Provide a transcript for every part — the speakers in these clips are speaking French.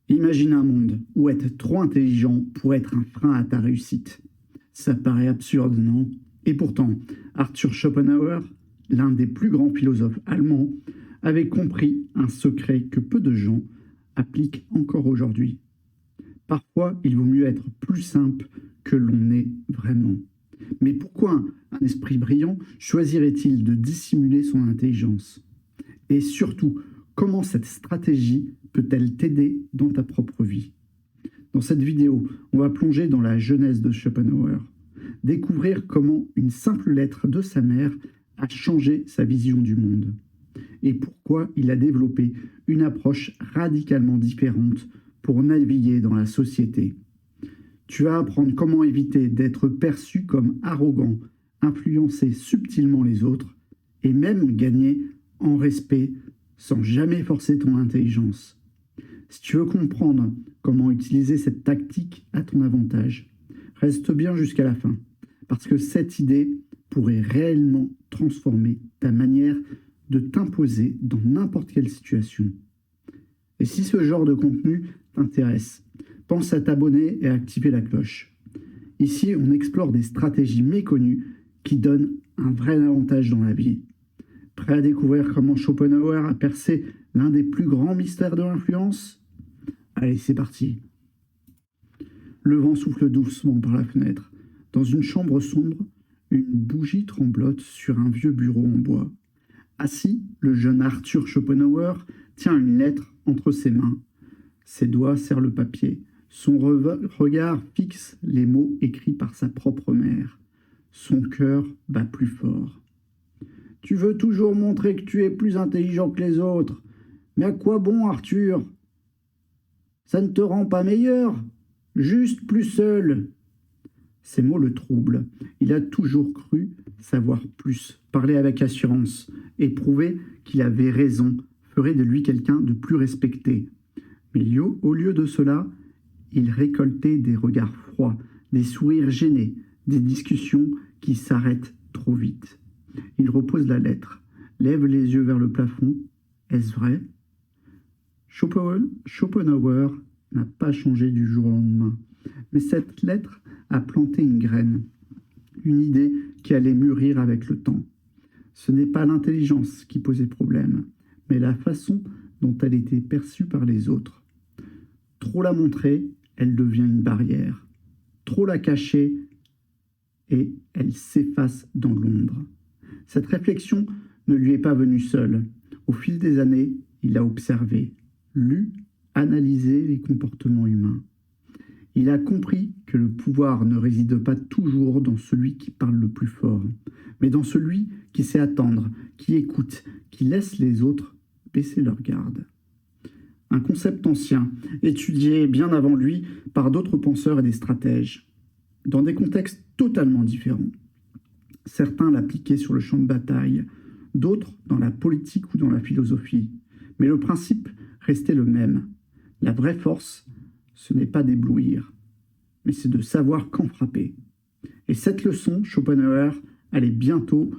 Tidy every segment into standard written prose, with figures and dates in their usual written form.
Imagine un monde où être trop intelligent pourrait être un frein à ta réussite. Ça paraît absurde, non? Et pourtant, Arthur Schopenhauer, l'un des plus grands philosophes allemands, avait compris un secret que peu de gens appliquent encore aujourd'hui. Parfois, il vaut mieux être plus simple que l'on est vraiment. Mais pourquoi un esprit brillant choisirait-il de dissimuler son intelligence? Et surtout, comment cette stratégie peut-elle t'aider dans ta propre vie? Dans cette vidéo, on va plonger dans la jeunesse de Schopenhauer, découvrir comment une simple lettre de sa mère a changé sa vision du monde, et pourquoi il a développé une approche radicalement différente pour naviguer dans la société. Tu vas apprendre comment éviter d'être perçu comme arrogant, influencer subtilement les autres, et même gagner en respect sans jamais forcer ton intelligence. Si tu veux comprendre comment utiliser cette tactique à ton avantage, reste bien jusqu'à la fin, parce que cette idée pourrait réellement transformer ta manière de t'imposer dans n'importe quelle situation. Et si ce genre de contenu t'intéresse, pense à t'abonner et à activer la cloche. Ici, on explore des stratégies méconnues qui donnent un vrai avantage dans la vie. Prêt à découvrir comment Schopenhauer a percé l'un des plus grands mystères de l'influence? Allez, c'est parti. Le vent souffle doucement par la fenêtre. Dans une chambre sombre, une bougie tremblote sur un vieux bureau en bois. Assis, le jeune Arthur Schopenhauer tient une lettre entre ses mains. Ses doigts serrent le papier. Son regard fixe les mots écrits par sa propre mère. Son cœur bat plus fort. « Tu veux toujours montrer que tu es plus intelligent que les autres. Mais à quoi bon, Arthur? Ça ne te rend pas meilleur, juste plus seul. » Ces mots le troublent. Il a toujours cru savoir plus, parler avec assurance, et prouver qu'il avait raison ferait de lui quelqu'un de plus respecté. Mais au lieu de cela, il récoltait des regards froids, des sourires gênés, des discussions qui s'arrêtent trop vite. Il repose la lettre, lève les yeux vers le plafond. Est-ce vrai? Schopenhauer n'a pas changé du jour au lendemain, mais cette lettre a planté une graine, une idée qui allait mûrir avec le temps. Ce n'est pas l'intelligence qui posait problème, mais la façon dont elle était perçue par les autres. Trop la montrer, elle devient une barrière. Trop la cacher, et elle s'efface dans l'ombre. Cette réflexion ne lui est pas venue seule. Au fil des années, il a observé, lu, analysé les comportements humains. Il a compris que le pouvoir ne réside pas toujours dans celui qui parle le plus fort, mais dans celui qui sait attendre, qui écoute, qui laisse les autres baisser leur garde. Un concept ancien, étudié bien avant lui par d'autres penseurs et des stratèges, dans des contextes totalement différents. Certains l'appliquaient sur le champ de bataille, d'autres dans la politique ou dans la philosophie. Mais le principe restait le même. La vraie force, ce n'est pas d'éblouir, mais c'est de savoir quand frapper. Et cette leçon, Schopenhauer allait bientôt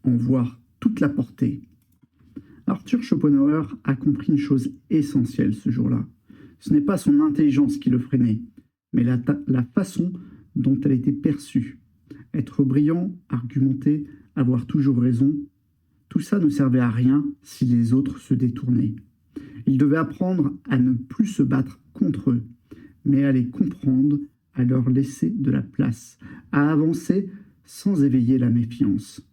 en voir toute la portée. Arthur Schopenhauer a compris une chose essentielle ce jour-là. Ce n'est pas son intelligence qui le freinait, mais la façon dont elle était perçue. Être brillant, argumenter, avoir toujours raison, tout ça ne servait à rien si les autres se détournaient. Il devait apprendre à ne plus se battre contre eux, mais à les comprendre, à leur laisser de la place, à avancer sans éveiller la méfiance.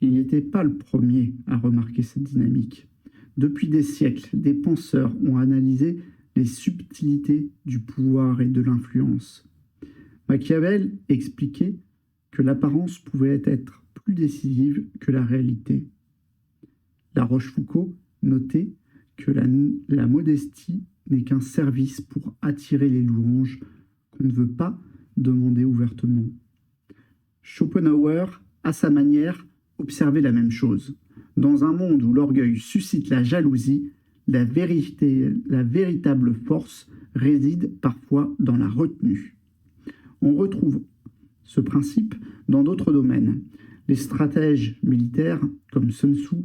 Il n'était pas le premier à remarquer cette dynamique. Depuis des siècles, des penseurs ont analysé les subtilités du pouvoir et de l'influence. Machiavel expliquait que l'apparence pouvait être plus décisive que la réalité. La Rochefoucauld notait que la modestie n'est qu'un service pour attirer les louanges qu'on ne veut pas demander ouvertement. Schopenhauer, à sa manière, observait la même chose. Dans un monde où l'orgueil suscite la jalousie, la véritable force réside parfois dans la retenue. On retrouve ce principe dans d'autres domaines. Les stratèges militaires, comme Sun Tzu,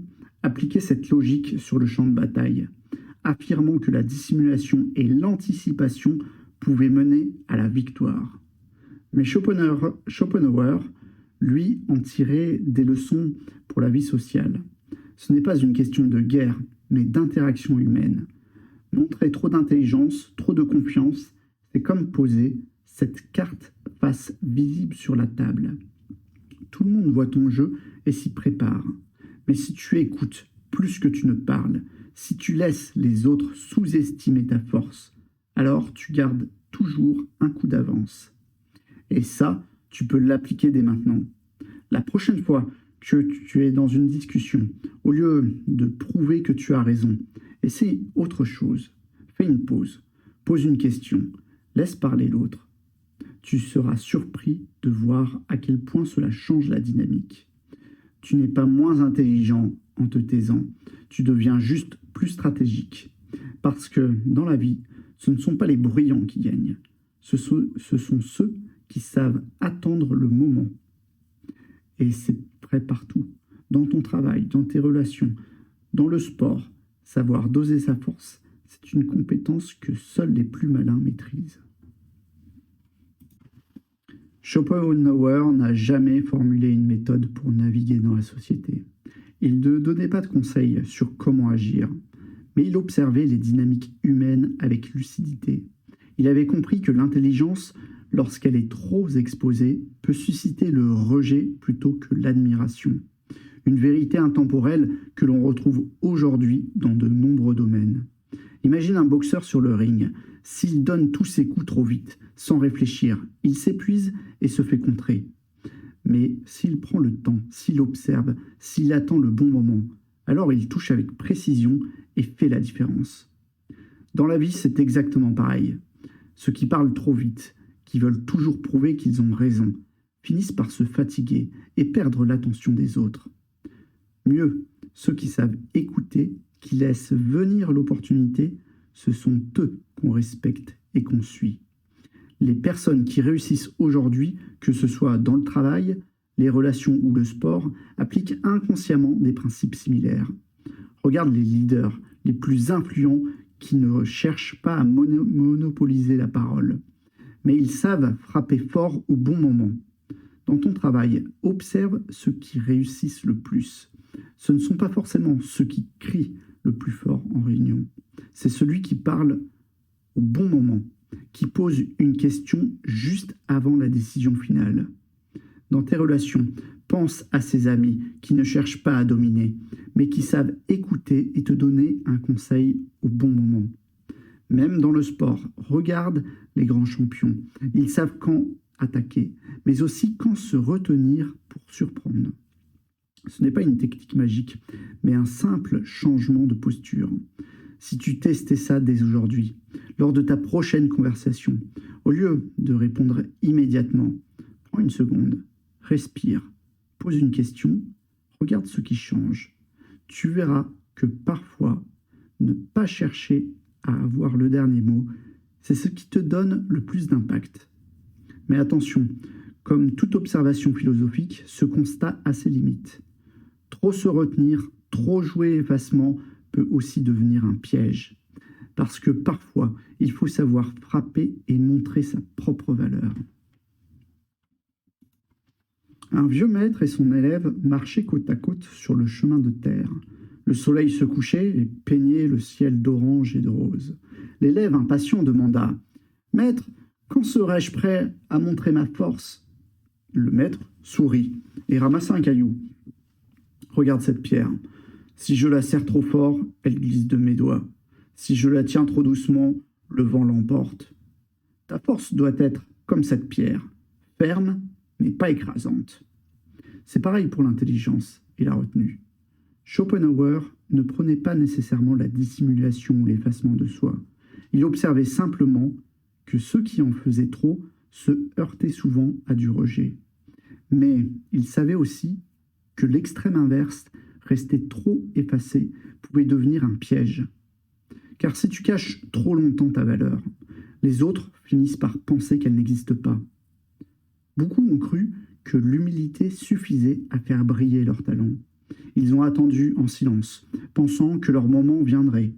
appliquaient cette logique sur le champ de bataille. affirmant que la dissimulation et l'anticipation pouvaient mener à la victoire. Mais Schopenhauer, lui, en tirait des leçons pour la vie sociale. Ce n'est pas une question de guerre, mais d'interaction humaine. Montrer trop d'intelligence, trop de confiance, c'est comme poser cette carte face visible sur la table. Tout le monde voit ton jeu et s'y prépare. Mais si tu écoutes plus que tu ne parles, si tu laisses les autres sous-estimer ta force, alors tu gardes toujours un coup d'avance. Et ça, tu peux l'appliquer dès maintenant. La prochaine fois que tu es dans une discussion, au lieu de prouver que tu as raison, essaie autre chose. Fais une pause, pose une question, laisse parler l'autre. Tu seras surpris de voir à quel point cela change la dynamique. Tu n'es pas moins intelligent en te taisant, tu deviens juste plus stratégique. Parce que dans la vie, ce ne sont pas les bruyants qui gagnent, ce sont ceux qui savent attendre le moment. Et c'est vrai partout, dans ton travail, dans tes relations, dans le sport. Savoir doser sa force, c'est une compétence que seuls les plus malins maîtrisent. Schopenhauer n'a jamais formulé une méthode pour naviguer dans la société. Il ne donnait pas de conseils sur comment agir, mais il observait les dynamiques humaines avec lucidité. Il avait compris que l'intelligence, lorsqu'elle est trop exposée, peut susciter le rejet plutôt que l'admiration. Une vérité intemporelle que l'on retrouve aujourd'hui dans de nombreux domaines. Imagine un boxeur sur le ring. S'il donne tous ses coups trop vite, sans réfléchir, il s'épuise et se fait contrer. Mais s'il prend le temps, s'il observe, s'il attend le bon moment, alors il touche avec précision et fait la différence. Dans la vie, c'est exactement pareil. Ceux qui parlent trop vite, qui veulent toujours prouver qu'ils ont raison, finissent par se fatiguer et perdre l'attention des autres. Mieux, ceux qui savent écouter, qui laissent venir l'opportunité, ce sont eux qu'on respecte et qu'on suit. Les personnes qui réussissent aujourd'hui, que ce soit dans le travail, les relations ou le sport, appliquent inconsciemment des principes similaires. Regarde les leaders les plus influents qui ne cherchent pas à monopoliser la parole, mais ils savent frapper fort au bon moment. Dans ton travail, observe ceux qui réussissent le plus. Ce ne sont pas forcément ceux qui crient le plus fort en réunion. C'est celui qui parle au bon moment, qui pose une question juste avant la décision finale. Dans tes relations, pense à ces amis qui ne cherchent pas à dominer, mais qui savent écouter et te donner un conseil au bon moment. Même dans le sport, regarde les grands champions. Ils savent quand attaquer, mais aussi quand se retenir pour surprendre. Ce n'est pas une technique magique, mais un simple changement de posture. Si tu testais ça dès aujourd'hui, lors de ta prochaine conversation, au lieu de répondre immédiatement, prends une seconde, respire, pose une question, regarde ce qui change. Tu verras que parfois, ne pas chercher à avoir le dernier mot, c'est ce qui te donne le plus d'impact. Mais attention, comme toute observation philosophique, ce constat a ses limites. Trop se retenir, trop jouer l'effacement peut aussi devenir un piège. Parce que parfois, il faut savoir frapper et montrer sa propre valeur. Un vieux maître et son élève marchaient côte à côte sur le chemin de terre. Le soleil se couchait et peignait le ciel d'orange et de rose. L'élève impatient demanda « Maître, quand serai-je prêt à montrer ma force ?» Le maître sourit et ramassa un caillou. « Regarde cette pierre. Si je la serre trop fort, elle glisse de mes doigts. Si je la tiens trop doucement, le vent l'emporte. Ta force doit être comme cette pierre, ferme mais pas écrasante. » C'est pareil pour l'intelligence et la retenue. Schopenhauer ne prenait pas nécessairement la dissimulation ou l'effacement de soi. Il observait simplement que ceux qui en faisaient trop se heurtaient souvent à du rejet. Mais il savait aussi que l'extrême inverse, rester trop effacé, pouvait devenir un piège. Car si tu caches trop longtemps ta valeur, les autres finissent par penser qu'elle n'existe pas. Beaucoup ont cru que l'humilité suffisait à faire briller leur talent. Ils ont attendu en silence, pensant que leur moment viendrait.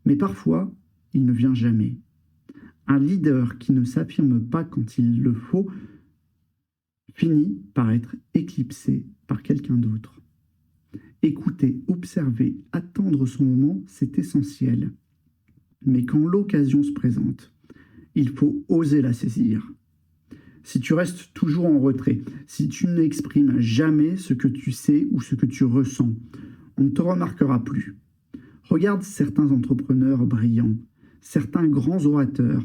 Mais parfois, il ne vient jamais. Un leader qui ne s'affirme pas quand il le faut finit par être éclipsé par quelqu'un d'autre. Écouter, observer, attendre son moment, c'est essentiel. Mais quand l'occasion se présente, il faut oser la saisir. Si tu restes toujours en retrait, si tu n'exprimes jamais ce que tu sais ou ce que tu ressens, on ne te remarquera plus. Regarde certains entrepreneurs brillants, certains grands orateurs.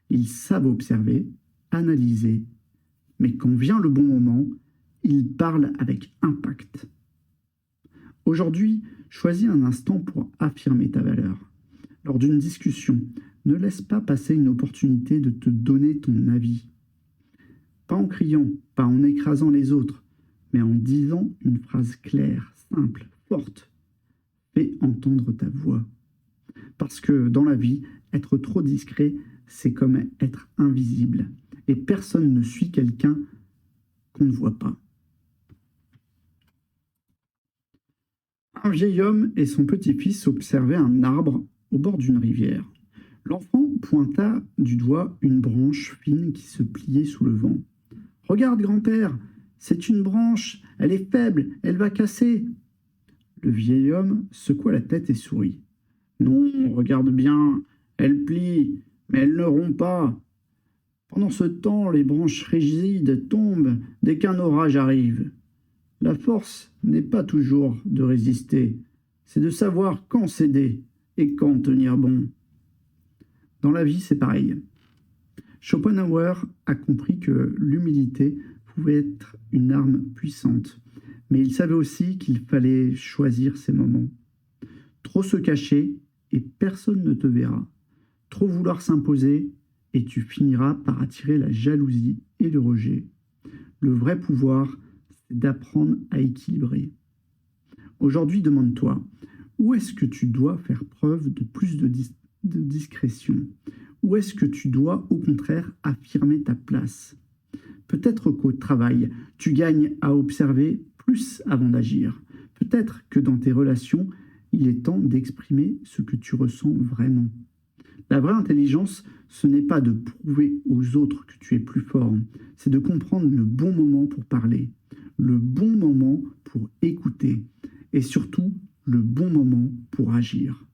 Ils savent observer, analyser, mais quand vient le bon moment, ils parlent avec impact. Aujourd'hui, choisis un instant pour affirmer ta valeur. Lors d'une discussion, ne laisse pas passer une opportunité de te donner ton avis. Pas en criant, pas en écrasant les autres, mais en disant une phrase claire, simple, forte. Fais entendre ta voix. Parce que dans la vie, être trop discret, c'est comme être invisible. Et personne ne suit quelqu'un qu'on ne voit pas. Un vieil homme et son petit-fils observaient un arbre au bord d'une rivière. L'enfant pointa du doigt une branche fine qui se pliait sous le vent. « Regarde, grand-père, c'est une branche, elle est faible, elle va casser. » Le vieil homme secoua la tête et sourit. « Non, regarde bien, elle plie, mais elle ne rompt pas. Pendant ce temps, les branches rigides tombent dès qu'un orage arrive. La force n'est pas toujours de résister, c'est de savoir quand céder et quand tenir bon. » Dans la vie, c'est pareil. Schopenhauer a compris que l'humilité pouvait être une arme puissante, mais il savait aussi qu'il fallait choisir ses moments. Trop se cacher et personne ne te verra. Trop vouloir s'imposer et tu finiras par attirer la jalousie et le rejet. Le vrai pouvoir, c'est d'apprendre à équilibrer. Aujourd'hui, demande-toi, où est-ce que tu dois faire preuve de plus de discrétion? Où est-ce que tu dois, au contraire, affirmer ta place? Peut-être qu'au travail, tu gagnes à observer plus avant d'agir. Peut-être que dans tes relations, il est temps d'exprimer ce que tu ressens vraiment. La vraie intelligence, ce n'est pas de prouver aux autres que tu es plus fort, c'est de comprendre le bon moment pour parler, le bon moment pour écouter et surtout le bon moment pour agir.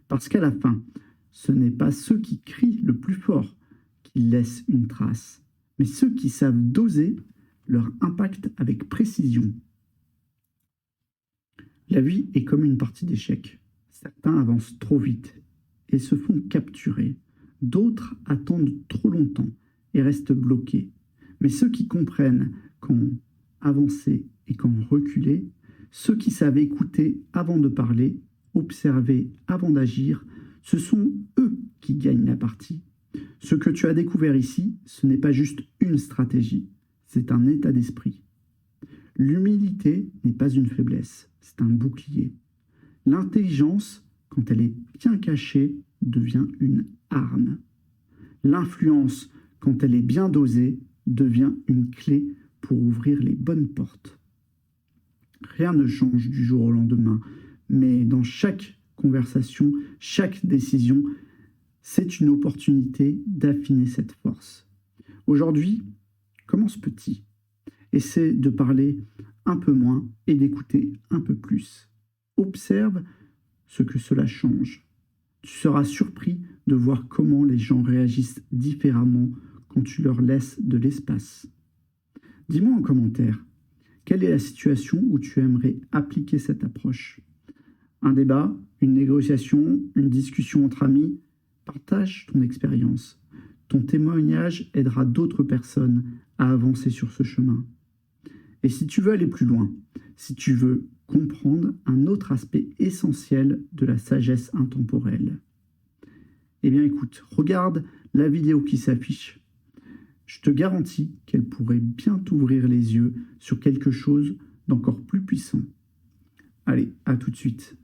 Parce qu'à la fin, ce n'est pas ceux qui crient le plus fort qui laissent une trace, mais ceux qui savent doser leur impact avec précision. La vie est comme une partie d'échecs. Certains avancent trop vite et se font capturer. D'autres attendent trop longtemps et restent bloqués. Mais ceux qui comprennent quand avancer et quand reculer, ceux qui savent écouter avant de parler, observer avant d'agir, ce sont eux qui gagnent la partie. Ce que tu as découvert ici, ce n'est pas juste une stratégie, c'est un état d'esprit. L'humilité n'est pas une faiblesse, c'est un bouclier. L'intelligence, quand elle est bien cachée, devient une arme. L'influence, quand elle est bien dosée, devient une clé pour ouvrir les bonnes portes. Rien ne change du jour au lendemain, mais dans chaque conversation, chaque décision, c'est une opportunité d'affiner cette force. Aujourd'hui, commence petit. Essaie de parler un peu moins et d'écouter un peu plus. Observe ce que cela change. Tu seras surpris de voir comment les gens réagissent différemment quand tu leur laisses de l'espace. Dis-moi en commentaire, quelle est la situation où tu aimerais appliquer cette approche? Un débat, une négociation, une discussion entre amis? Partage ton expérience. Ton témoignage aidera d'autres personnes à avancer sur ce chemin. Et si tu veux aller plus loin, si tu veux comprendre un autre aspect essentiel de la sagesse intemporelle, eh bien écoute, regarde la vidéo qui s'affiche. Je te garantis qu'elle pourrait bien t'ouvrir les yeux sur quelque chose d'encore plus puissant. Allez, à tout de suite.